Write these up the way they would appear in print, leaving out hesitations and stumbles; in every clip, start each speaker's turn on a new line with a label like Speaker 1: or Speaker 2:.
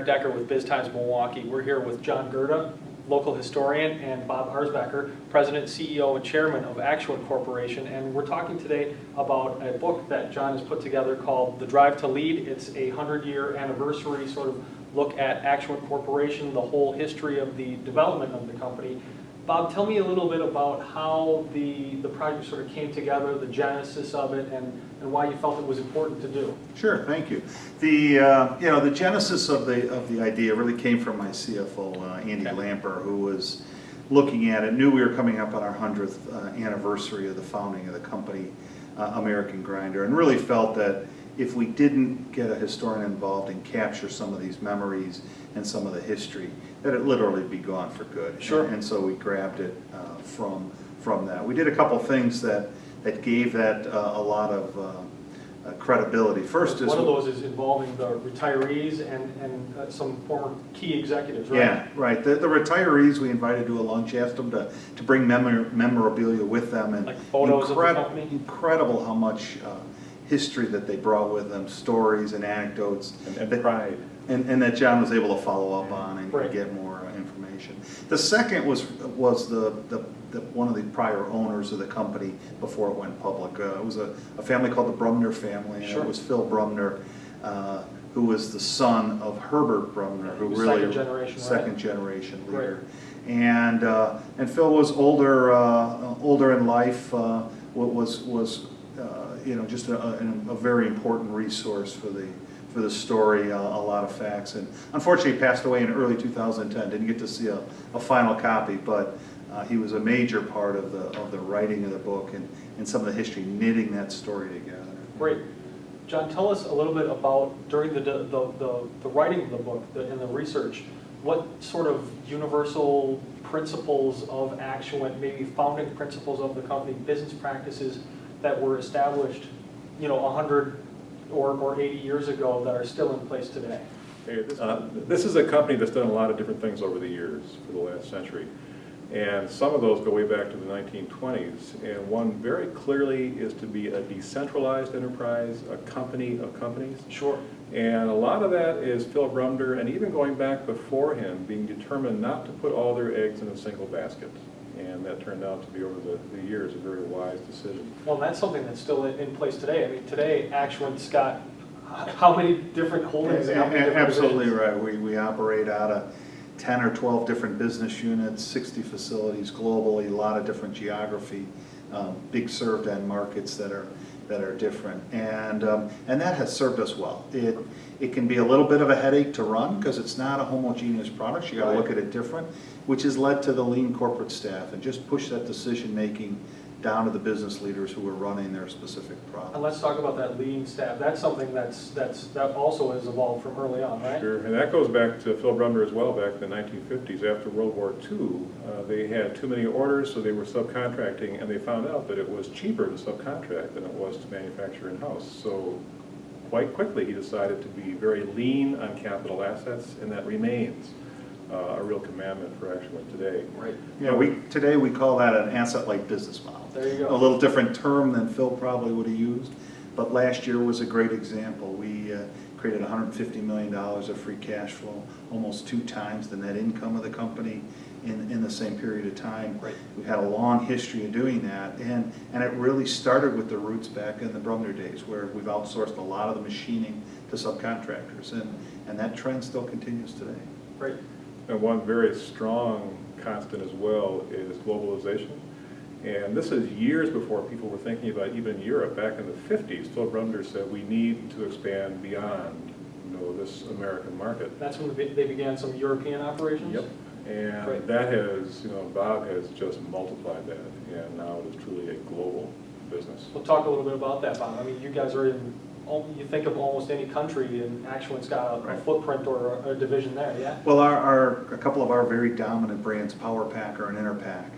Speaker 1: Eric Decker with BizTimes Milwaukee. We're here with John Gurda, local historian, and Bob Arzbecher, President, CEO, and Chairman of Actuant Corporation. And we're talking today about a book that John has put together called The Drive to Lead. It's a 100-year anniversary sort of look at Actuant Corporation, the whole history of the development of the company. Bob, tell me a little bit about how the project sort of came together, the genesis of it, and why you felt it was important to do.
Speaker 2: Sure, thank you. The genesis of the idea really came from my CFO, Andy Lamper, who was looking at it, knew we were coming up on our 100th anniversary of the founding of the company, American Grinder, and really felt that if we didn't get a historian involved and capture some of these memories and some of the history, that it literally be gone for good.
Speaker 1: Sure.
Speaker 2: And so we grabbed it from that. We did a couple things that gave that a lot of credibility. First is
Speaker 1: one of those is involving the retirees and some former key executives, right?
Speaker 2: Yeah, right. The retirees we invited to a lunch, asked them to bring memorabilia with them, and
Speaker 1: like photos of the company.
Speaker 2: Incredible how much history that they brought with them, stories and anecdotes,
Speaker 3: and pride.
Speaker 2: And that John was able to follow up on and
Speaker 1: right.
Speaker 2: get more information. The second was the one of the prior owners of the company before it went public. It was a family called the Brumner family.
Speaker 1: Sure.
Speaker 2: It was Phil Brumner, who was the son of Herbert Brumner, who really
Speaker 1: second
Speaker 2: generation leader.
Speaker 1: Right.
Speaker 2: And Phil was older in life. Was just a very important resource for the story, a lot of facts, and unfortunately passed away in early 2010. Didn't get to see a final copy, but he was a major part of the writing of the book and some of the history, knitting that story together.
Speaker 1: Great. John, tell us a little bit about, during the writing of the book and the research, what sort of universal principles of Actuant, maybe founding principles of the company, business practices that were established, 100 or 80 years ago that are still in place today?
Speaker 3: This is a company that's done a lot of different things over the years for the last century. And some of those go way back to the 1920s. And one very clearly is to be a decentralized enterprise, a company of companies.
Speaker 1: Sure.
Speaker 3: And a lot of that is Phil Brumner, and even going back before him, being determined not to put all their eggs in a single basket. And that turned out to be, over the years, a very wise decision.
Speaker 1: Well, that's something that's still in place today. I mean, today, Actuant's got how many different holdings?
Speaker 2: Absolutely right. We operate out of 10 or 12 different business units, 60 facilities globally, a lot of different geography, big served end markets that are different, and that has served us well. It can be a little bit of a headache to run because it's not a homogeneous product. You got to look at it different, which has led to the lean corporate staff and just push that decision making down to the business leaders who are running their specific product.
Speaker 1: And let's talk about that lean staff. That's something that also has evolved from early on, right?
Speaker 3: Sure, and that goes back to Phil Brumner as well, back in the 1950s. After World War II, they had too many orders, so they were subcontracting, and they found out that it was cheaper to subcontract than it was to manufacture in-house. So quite quickly he decided to be very lean on capital assets, and that remains a real commandment for Actuant today.
Speaker 1: Right.
Speaker 2: Yeah, today we call that an asset-light business model.
Speaker 1: There you go.
Speaker 2: A little different term than Phil probably would have used, but last year was a great example. We created $150 million of free cash flow, almost 2 times the net income of the company in the same period of time.
Speaker 1: Right.
Speaker 2: We've had a long history of doing that, and it really started with the roots back in the Brumner days, where we've outsourced a lot of the machining to subcontractors, and that trend still continues today.
Speaker 1: Great.
Speaker 3: And one very strong constant as well is globalization. And this is years before people were thinking about even Europe. Back in the 50s, Phil Brumner said we need to expand beyond this American market.
Speaker 1: That's when they began some European operations?
Speaker 3: Yep. And
Speaker 1: Great.
Speaker 3: That has, Bob has just multiplied that, and now it is truly a global business.
Speaker 1: We'll talk a little bit about that, Bob. I mean, you guys are in, you think of almost any country, and Actuant's got a footprint or a division there, yeah?
Speaker 2: Well, a couple of our very dominant brands, PowerPacker and Interpack,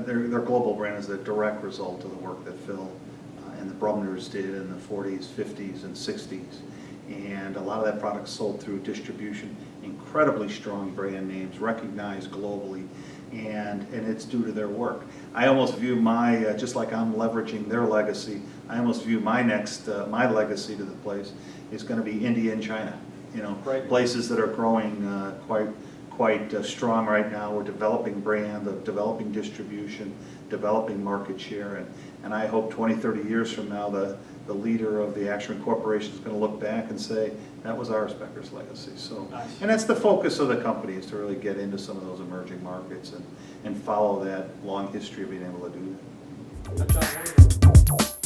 Speaker 2: their global brand is a direct result of the work that Phil and the Brumners did in the 40s, 50s, and 60s. And a lot of that product sold through distribution, incredibly strong brand names, recognized globally, and it's due to their work. I almost view my, just like I'm leveraging their legacy, I almost view my legacy to the place is going to be India and China. you know,
Speaker 1: Right.
Speaker 2: places that are growing quite strong right now. We're developing brand, developing distribution, developing market share, and I hope 20, 30 years from now, the leader of the Actuant Corporation is going to look back and say, that was Arzbecher's legacy. So,
Speaker 1: Nice.
Speaker 2: and that's the focus of the company, is to really get into some of those emerging markets and follow that long history of being able to do that.
Speaker 1: John, what are the-